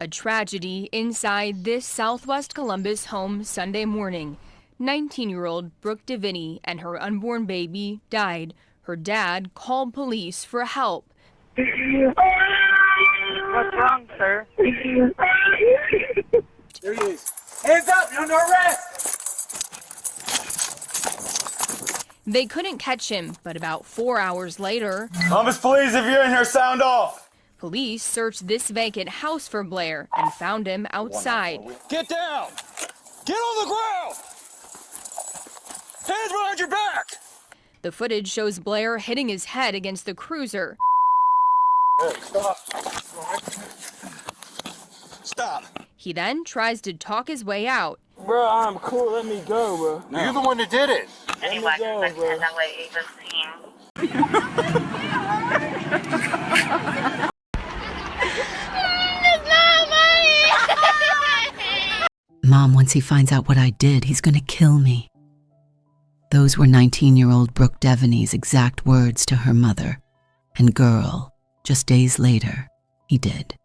A tragedy inside this Southwest Columbus home Sunday morning. 19-year-old Brooke Devinney and her unborn baby died. Her dad called police for help. What's wrong, sir? There he is. Hands up! You're under arrest! They couldn't catch him, but about 4 hours later, Columbus Police, if you're in here, sound off! Police searched this vacant house for Blair and found him outside. Get down! Get on the ground! Hands behind your back! The footage shows Blair hitting his head against the cruiser. Hey, stop. Stop. He then tries to talk his way out. Bro, I'm cool. Let me go, bro. No. You're the one that did it. Anyway, Let me go, bro. that way it doesn't seem. Mom, once he finds out what I did, he's gonna kill me. Those were 19-year-old Brooke Devinney's exact words to her mother. And girl, just days later, he did.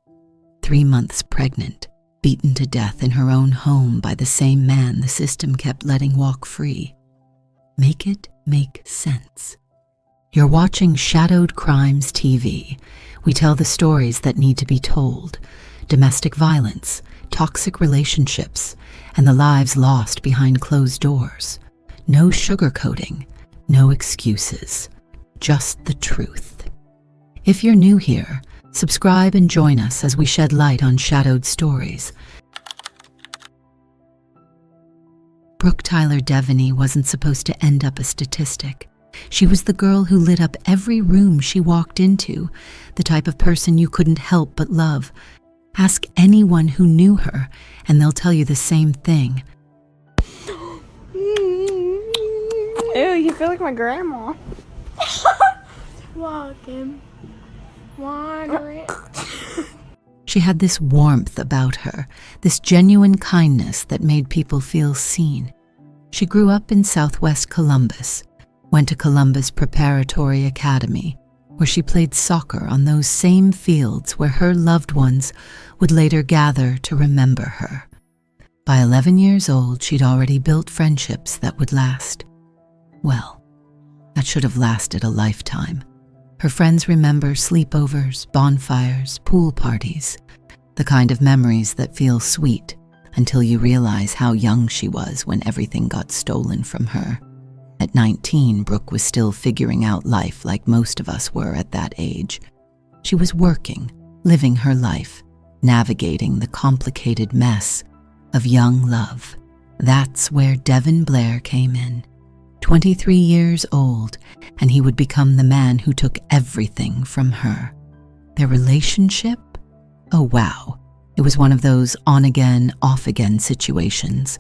3 months pregnant, beaten to death in her own home by the same man the system kept letting walk free. Make it make sense. You're watching Shadowed Crimes TV. We tell the stories that need to be told. Domestic violence, toxic relationships, and the lives lost behind closed doors. No sugarcoating, no excuses, just the truth. If you're new here, subscribe and join us as we shed light on shadowed stories. Brooke Tyler Devinney wasn't supposed to end up a statistic. She was the girl who lit up every room she walked into, the type of person you couldn't help but love. Ask anyone who knew her, and they'll tell you the same thing. Ew, you feel like my grandma. Walking, wandering. She had this warmth about her, this genuine kindness that made people feel seen. She grew up in Southwest Columbus, went to Columbus Preparatory Academy, where she played soccer on those same fields where her loved ones would later gather to remember her. By 11 years old, she'd already built friendships that would last. Well, that should have lasted a lifetime. Her friends remember sleepovers, bonfires, pool parties, the kind of memories that feel sweet until you realize how young she was when everything got stolen from her. At 19, Brooke was still figuring out life like most of us were at that age. She was working, living her life, navigating the complicated mess of young love. That's where Devon Blair came in. 23 years old, and he would become the man who took everything from her. Their relationship? Oh wow, it was one of those on-again, off-again situations.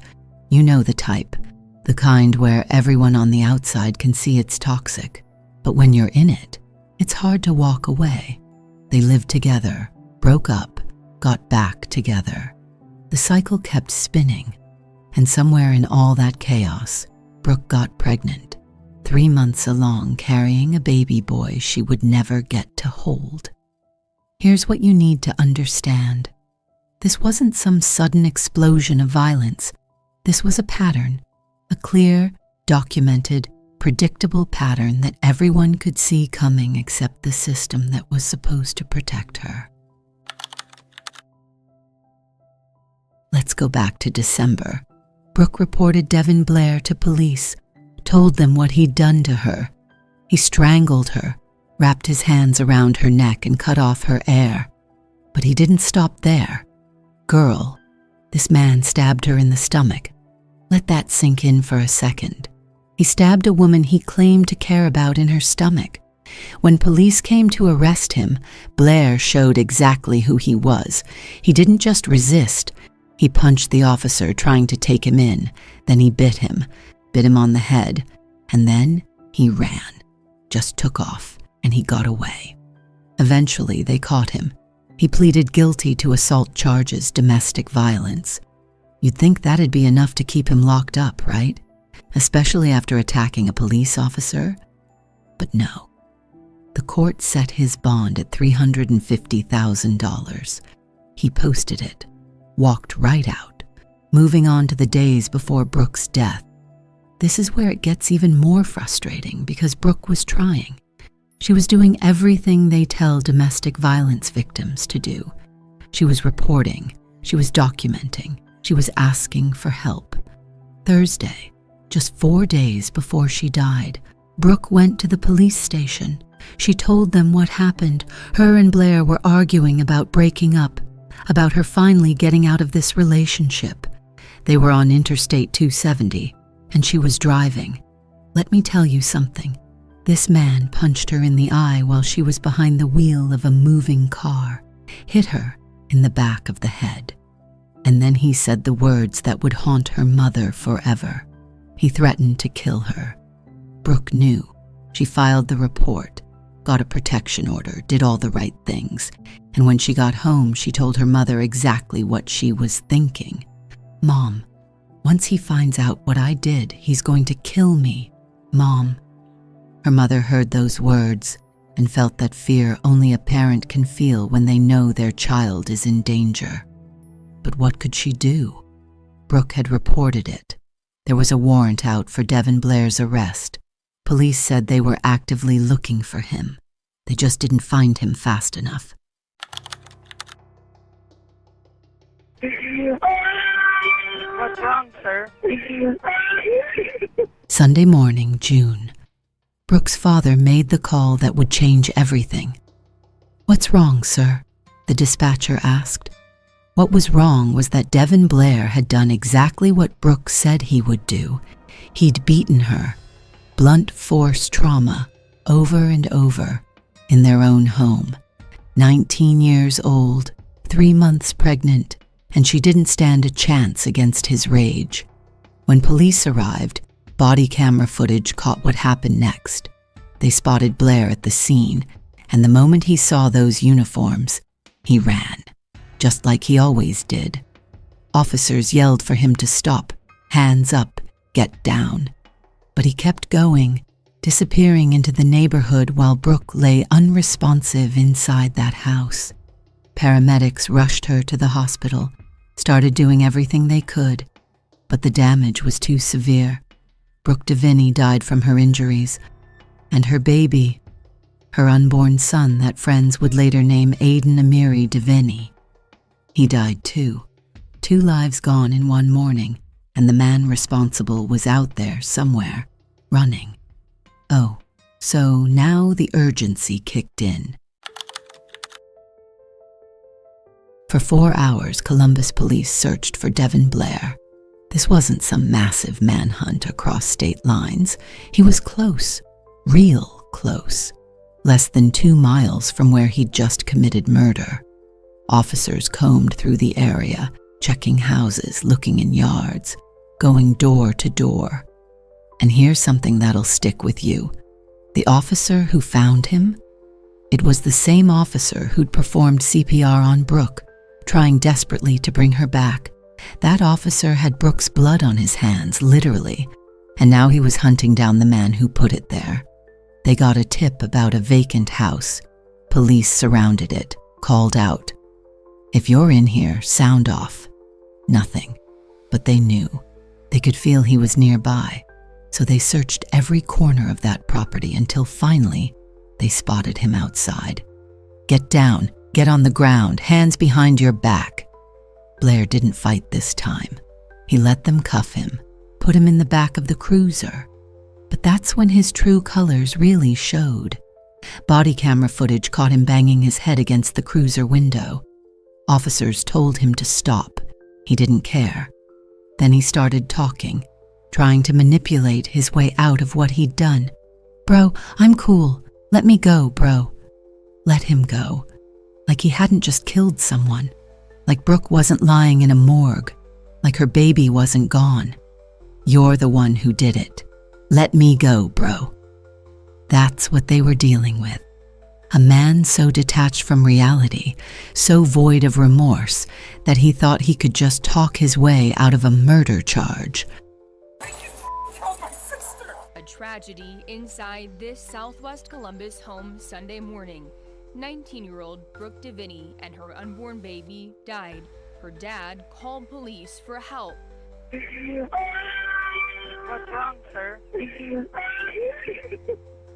You know the type, the kind where everyone on the outside can see it's toxic, but when you're in it, it's hard to walk away. They lived together, broke up, got back together. The cycle kept spinning, and somewhere in all that chaos, Brooke got pregnant, 3 months along carrying a baby boy she would never get to hold. Here's what you need to understand. This wasn't some sudden explosion of violence. This was a pattern, a clear, documented, predictable pattern that everyone could see coming except the system that was supposed to protect her. Let's go back to December. Brooke reported Devon Blair to police, told them what he'd done to her. He strangled her, wrapped his hands around her neck and cut off her air. But he didn't stop there. Girl, this man stabbed her in the stomach. Let that sink in for a second. He stabbed a woman he claimed to care about in her stomach. When police came to arrest him, Blair showed exactly who he was. He didn't just resist. He punched the officer trying to take him in. Then he bit him on the head, and then he ran, just took off, and he got away. Eventually, they caught him. He pleaded guilty to assault charges, domestic violence. You'd think that'd be enough to keep him locked up, right? Especially after attacking a police officer. But no. The court set his bond at $350,000. He posted it, walked right out, moving on to the days before Brooke's death. This is where it gets even more frustrating because Brooke was trying. She was doing everything they tell domestic violence victims to do. She was reporting, she was documenting, she was asking for help. Thursday, just 4 days before she died, Brooke went to the police station. She told them what happened. Her and Blair were arguing about breaking up, about her finally getting out of this relationship. They were on Interstate 270, and she was driving. Let me tell you something. This man punched her in the eye while she was behind the wheel of a moving car, hit her in the back of the head. And then he said the words that would haunt her mother forever. He threatened to kill her. Brooke knew. She filed the report, got a protection order, did all the right things. And when she got home, she told her mother exactly what she was thinking. "Mom, once he finds out what I did, he's going to kill me. Mom." Her mother heard those words and felt that fear only a parent can feel when they know their child is in danger. But what could she do? Brooke had reported it. There was a warrant out for Devon Blair's arrest. Police said they were actively looking for him. They just didn't find him fast enough. What's wrong, sir? Sunday morning, June. Brooke's father made the call that would change everything. "What's wrong, sir?" the dispatcher asked. What was wrong was that Devon Blair had done exactly what Brooke said he would do. He'd beaten her, blunt force trauma, over and over, in their own home. 19 years old, 3 months pregnant, and she didn't stand a chance against his rage. When police arrived, body camera footage caught what happened next. They spotted Blair at the scene, and the moment he saw those uniforms, he ran, just like he always did. Officers yelled for him to stop, hands up, get down. But he kept going, disappearing into the neighborhood while Brooke lay unresponsive inside that house. Paramedics rushed her to the hospital, started doing everything they could, but the damage was too severe. Brooke Devinney died from her injuries, and her baby, her unborn son that friends would later name Aiden Amiri Devinney. He died too. 2 lives gone in one morning, and the man responsible was out there somewhere, running. Oh, so now the urgency kicked in. For 4 hours, Columbus police searched for Devon Blair. This wasn't some massive manhunt across state lines. He was close, real close, less than 2 miles from where he'd just committed murder. Officers combed through the area, checking houses, looking in yards, going door to door. And here's something that'll stick with you. The officer who found him? It was the same officer who'd performed CPR on Brooke, trying desperately to bring her back. That officer had Brooke's blood on his hands, literally, and now he was hunting down the man who put it there. They got a tip about a vacant house. Police surrounded it, called out. "If you're in here, sound off." Nothing. But they knew. They could feel he was nearby, so they searched every corner of that property until finally they spotted him outside. "Get down, get on the ground, hands behind your back." Blair didn't fight this time. He let them cuff him, put him in the back of the cruiser. But that's when his true colors really showed. Body camera footage caught him banging his head against the cruiser window. Officers told him to stop. He didn't care. Then he started talking, trying to manipulate his way out of what he'd done. "Bro, I'm cool. Let me go, bro." Let him go. Like he hadn't just killed someone. Like Brooke wasn't lying in a morgue. Like her baby wasn't gone. "You're the one who did it. Let me go, bro." That's what they were dealing with. A man so detached from reality, so void of remorse, that he thought he could just talk his way out of a murder charge. A tragedy inside this Southwest Columbus home Sunday morning. 19-year-old Brooke Devinney and her unborn baby died. Her dad called police for help. What's wrong, sir?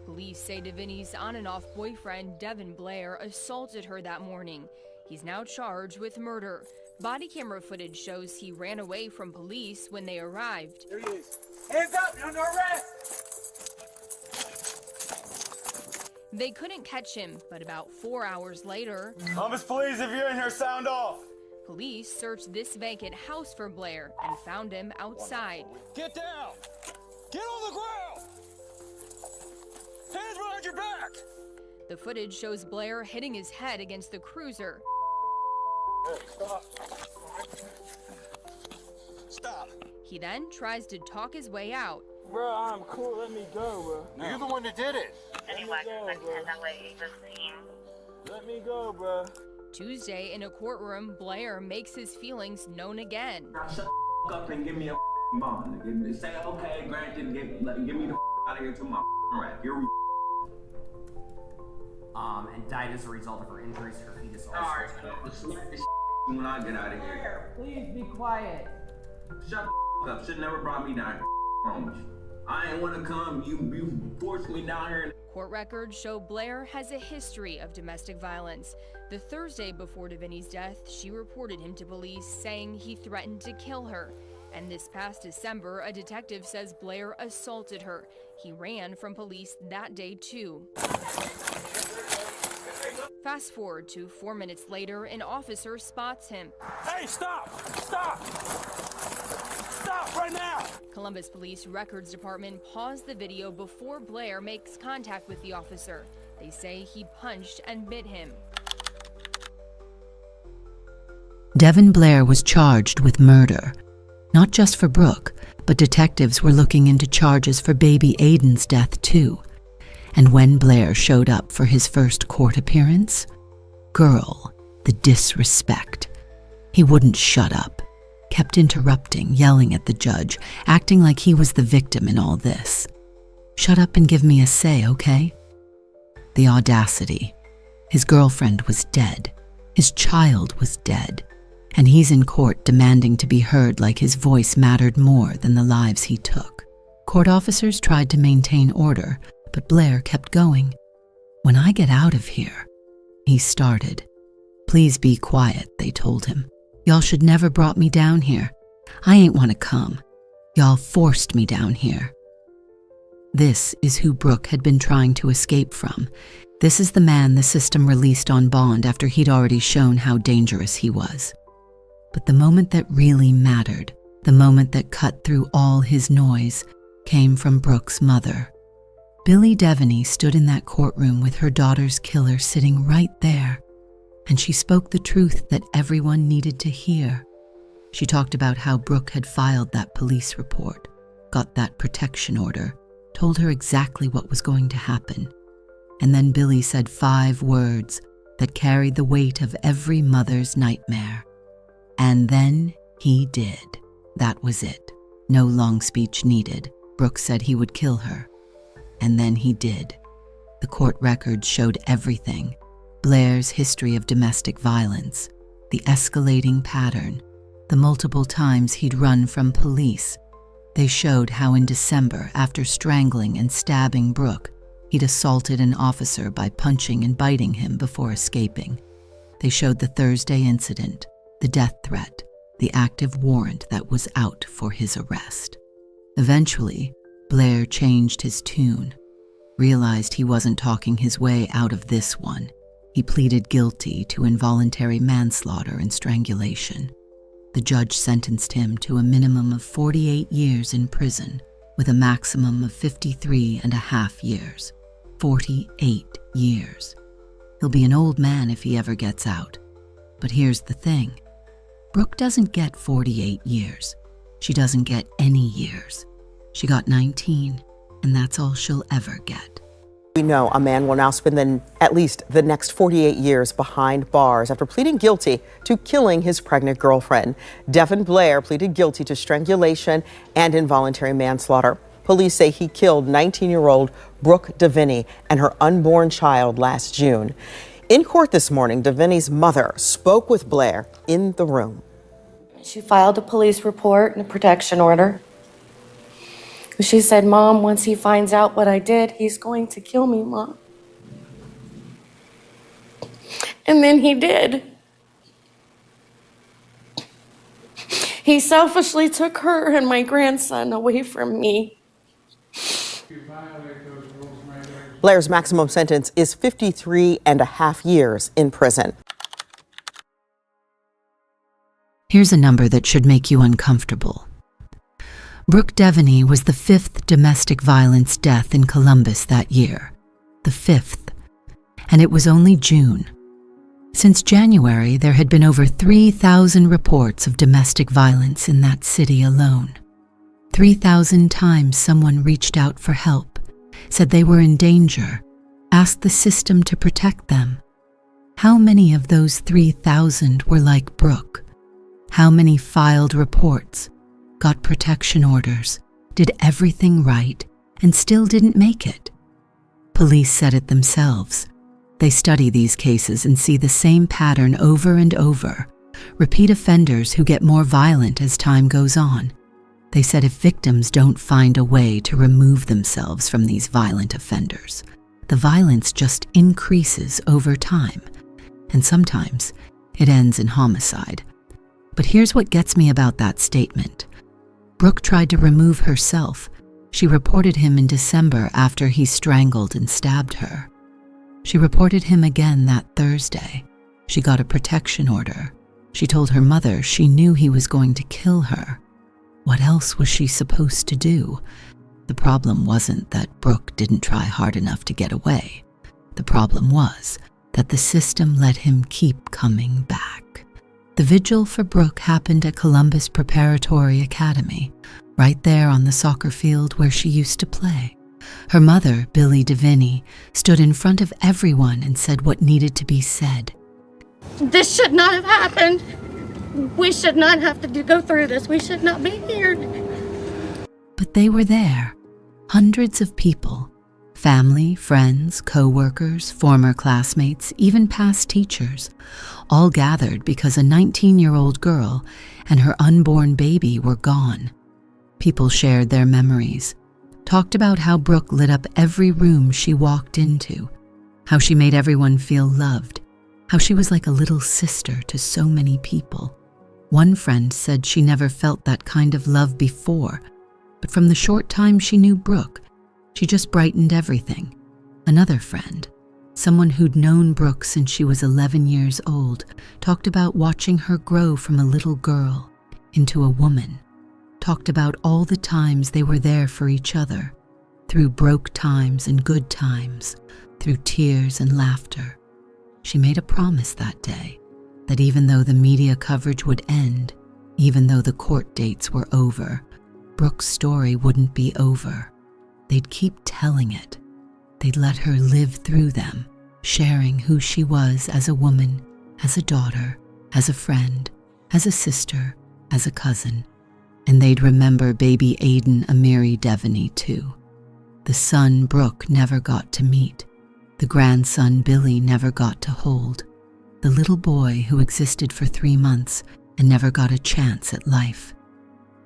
Police say Devinney's on and off boyfriend, Devon Blair, assaulted her that morning. He's now charged with murder. Body camera footage shows he ran away from police when they arrived. There he is. Hands up, you're under arrest! They couldn't catch him, but about 4 hours later, Columbus police, if you're in here, sound off. police searched this vacant house for Blair and found him outside. Get down! Get on the ground! Hands behind your back! The footage shows Blair hitting his head against the cruiser. Hey, stop. Stop. He then tries to talk his way out. Bro, I'm cool. Let me go, bro. No. You're the one that did it. Anyway, go, I bro. can LA the scene. Let me go, bro. Tuesday, in a courtroom, Blair makes his feelings known again. Now shut the up and give me a bond. Say, okay, granted, give me the out of here to my rack. You're and died as a result of her injuries to her fetus also. alright, smack this when I get out of here. Please be quiet. Shut the up. Should never brought me down here. Promise you. I ain't wanna come. You forced me down here. Court records show Blair has a history of domestic violence. The Thursday before Devinney's death, she reported him to police, saying he threatened to kill her. And this past December, a detective says Blair assaulted her. He ran from police that day too. Fast forward to 4 minutes later, an officer spots him. Hey, stop! Stop! Stop right now! Columbus Police Records Department paused the video before Blair makes contact with the officer. They say he punched and bit him. Devon Blair was charged with murder, not just for Brooke, but detectives were looking into charges for baby Aiden's death too. And when Blair showed up for his first court appearance, girl, the disrespect. He wouldn't shut up, kept interrupting, yelling at the judge, acting like he was the victim in all this. Shut up and give me a say, okay? The audacity. His girlfriend was dead. His child was dead. And he's in court demanding to be heard like his voice mattered more than the lives he took. Court officers tried to maintain order, but Blair kept going. When I get out of here, he started. Please be quiet, they told him. Y'all should never brought me down here. I ain't want to come. Y'all forced me down here. This is who Brooke had been trying to escape from. This is the man the system released on bond after he'd already shown how dangerous he was. But the moment that really mattered, the moment that cut through all his noise, came from Brooke's mother. Billy Devinney stood in that courtroom with her daughter's killer sitting right there, and she spoke the truth that everyone needed to hear. She talked about how Brooke had filed that police report, got that protection order, told her exactly what was going to happen. And then Billy said 5 words that carried the weight of every mother's nightmare. And then he did. That was it. No long speech needed. Brooke said he would kill her. And then he did. The court records showed everything. Blair's history of domestic violence, the escalating pattern, the multiple times he'd run from police. They showed how in December, after strangling and stabbing Brooke, he'd assaulted an officer by punching and biting him before escaping. They showed the Thursday incident, the death threat, the active warrant that was out for his arrest. Eventually, Blair changed his tune, realized he wasn't talking his way out of this one. He pleaded guilty to involuntary manslaughter and strangulation. The judge sentenced him to a minimum of 48 years in prison, with a maximum of 53.5 years. 48 years. He'll be an old man if he ever gets out. But here's the thing. Brooke doesn't get 48 years. She doesn't get any years. She got 19, and that's all she'll ever get. We know a man will now spend at least the next 48 years behind bars after pleading guilty to killing his pregnant girlfriend. Devon Blair pleaded guilty to strangulation and involuntary manslaughter. Police say he killed 19-year-old Brooke Devinney and her unborn child last June. In court this morning, Devinney's mother spoke with Blair in the room. She filed a police report and a protection order. She said, "Mom, once he finds out what I did, he's going to kill me, Mom." And then he did. He selfishly took her and my grandson away from me. Blair's maximum sentence is 53.5 years in prison. Here's a number that should make you uncomfortable. Brooke Devinney was the 5th domestic violence death in Columbus that year. The 5th. And it was only June. Since January, there had been over 3,000 reports of domestic violence in that city alone. 3,000 times someone reached out for help, said they were in danger, asked the system to protect them. How many of those 3,000 were like Brooke? How many filed reports, got protection orders, did everything right, and still didn't make it? Police said it themselves. They study these cases and see the same pattern over and over. Repeat offenders who get more violent as time goes on. They said if victims don't find a way to remove themselves from these violent offenders, the violence just increases over time. And sometimes it ends in homicide. But here's what gets me about that statement. Brooke tried to remove herself. She reported him in December after he strangled and stabbed her. She reported him again that Thursday. She got a protection order. She told her mother she knew he was going to kill her. What else was she supposed to do? The problem wasn't that Brooke didn't try hard enough to get away. The problem was that the system let him keep coming back. The vigil for Brooke happened at Columbus Preparatory Academy, right there on the soccer field where she used to play. Her mother, Brooke Devinney, stood in front of everyone and said what needed to be said. This should not have happened. We should not have to go through this. We should not be here. But they were there, hundreds of people, family, friends, co-workers, former classmates, even past teachers, all gathered because a 19-year-old girl and her unborn baby were gone. People shared their memories, talked about how Brooke lit up every room she walked into, how she made everyone feel loved, how she was like a little sister to so many people. One friend said she never felt that kind of love before, but from the short time she knew Brooke, she just brightened everything. Another friend, someone who'd known Brooke since she was 11 years old, talked about watching her grow from a little girl into a woman, talked about all the times they were there for each other, through broke times and good times, through tears and laughter. She made a promise that day, that even though the media coverage would end, even though the court dates were over, Brooke's story wouldn't be over. They'd keep telling it. They'd let her live through them, sharing who she was as a woman, as a daughter, as a friend, as a sister, as a cousin. And they'd remember baby Aiden Amiri Devinney too. The son Brooke never got to meet. The grandson Billy never got to hold. The little boy who existed for 3 months and never got a chance at life.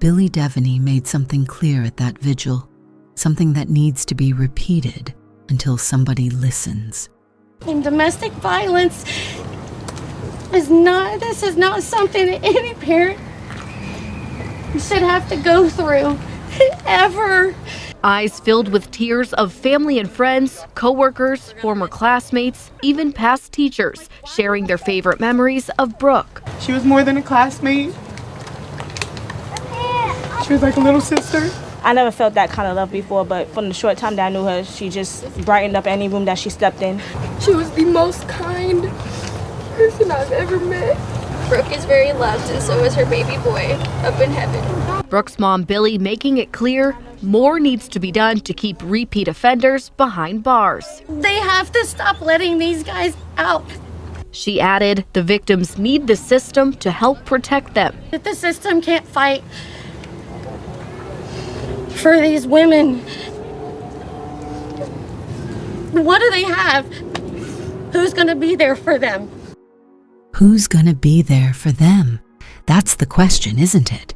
Brooke Devinney made something clear at that vigil, something that needs to be repeated until somebody listens. And domestic violence is not something that any parent should have to go through, ever. Eyes filled with tears of family and friends, co-workers, former classmates, even past teachers, sharing their favorite memories of Brooke. She was more than a classmate. She was like a little sister. I never felt that kind of love before, but from the short time that I knew her, she just brightened up any room that she stepped in. She was the most kind person I've ever met. Brooke is very loved, and so is her baby boy up in heaven. Brooke's mom, Billy, making it clear more needs to be done to keep repeat offenders behind bars. They have to stop letting these guys out. She added, the victims need the system to help protect them. If the system can't fight for these women, what do they have? Who's gonna be there for them? Who's gonna be there for them? That's the question, isn't it?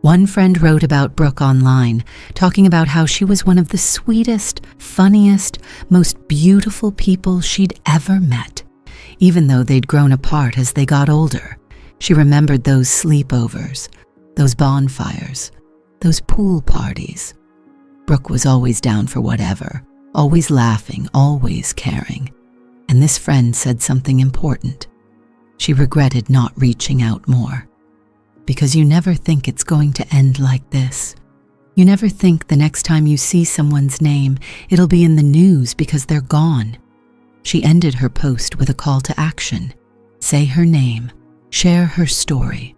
One friend wrote about Brooke online, talking about how she was one of the sweetest, funniest, most beautiful people she'd ever met. Even though they'd grown apart as they got older, she remembered those sleepovers, those bonfires, those pool parties. Brooke was always down for whatever, always laughing, always caring. And this friend said something important. She regretted not reaching out more. Because you never think it's going to end like this. You never think the next time you see someone's name, it'll be in the news because they're gone. She ended her post with a call to action. Say her name, share her story.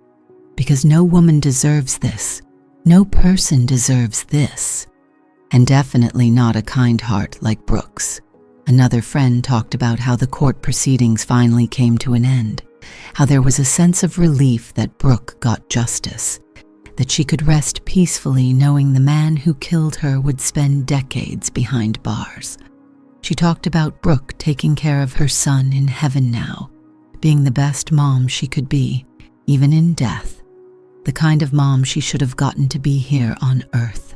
Because no woman deserves this. No person deserves this. And definitely not a kind heart like Brooke's. Another friend talked about how the court proceedings finally came to an end. How there was a sense of relief that Brooke got justice, that she could rest peacefully knowing the man who killed her would spend decades behind bars. She talked about Brooke taking care of her son in heaven now, being the best mom she could be, even in death, the kind of mom she should have gotten to be here on Earth.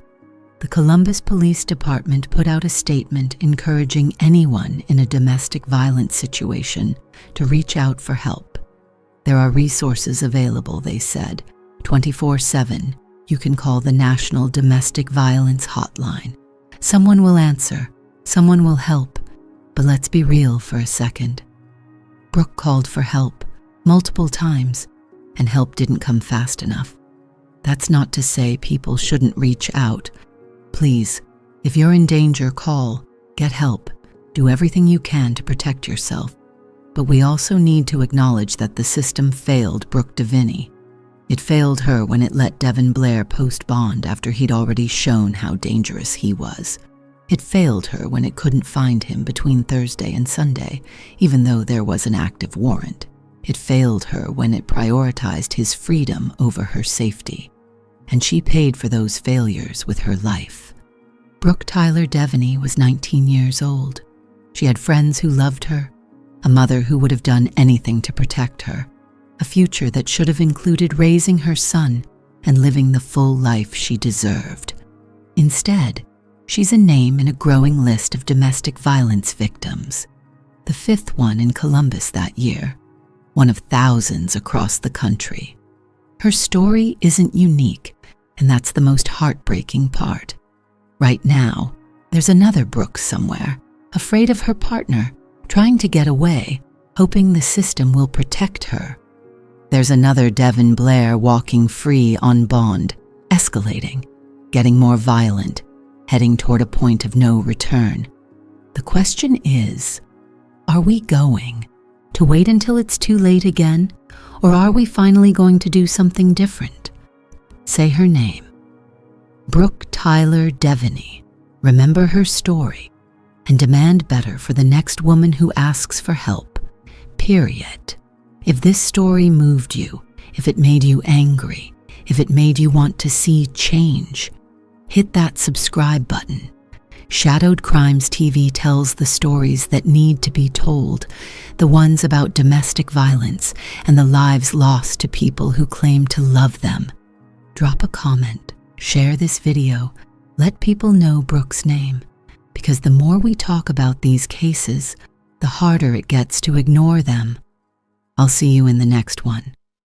The Columbus Police Department put out a statement encouraging anyone in a domestic violence situation to reach out for help. There are resources available, they said. 24/7, you can call the National Domestic Violence Hotline. Someone will answer, someone will help, but let's be real for a second. Brooke called for help multiple times, and help didn't come fast enough. That's not to say people shouldn't reach out. Please, if you're in danger, call, get help, do everything you can to protect yourself. But we also need to acknowledge that the system failed Brooke Devinney. It failed her when it let Devon Blair post bond after he'd already shown how dangerous he was. It failed her when it couldn't find him between Thursday and Sunday, even though there was an active warrant. It failed her when it prioritized his freedom over her safety. And she paid for those failures with her life. Brooke Tyler Devinney was 19 years old. She had friends who loved her, a mother who would have done anything to protect her, a future that should have included raising her son and living the full life she deserved. Instead, she's a name in a growing list of domestic violence victims, the 5th one in Columbus that year, one of thousands across the country. Her story isn't unique, and that's the most heartbreaking part. Right now, there's another Brooke somewhere, afraid of her partner, trying to get away, hoping the system will protect her. There's another Devon Blair walking free on bond, escalating, getting more violent, heading toward a point of no return. The question is, are we going to wait until it's too late again, or are we finally going to do something different? Say her name. Brooke Tyler Devinney. Remember her story and demand better for the next woman who asks for help. Period. If this story moved you, if it made you angry, if it made you want to see change, hit that subscribe button. Shadowed Crimes TV tells the stories that need to be told, the ones about domestic violence and the lives lost to people who claim to love them. Drop a comment, share this video, let people know Brooke's name, because the more we talk about these cases, the harder it gets to ignore them. I'll see you in the next one.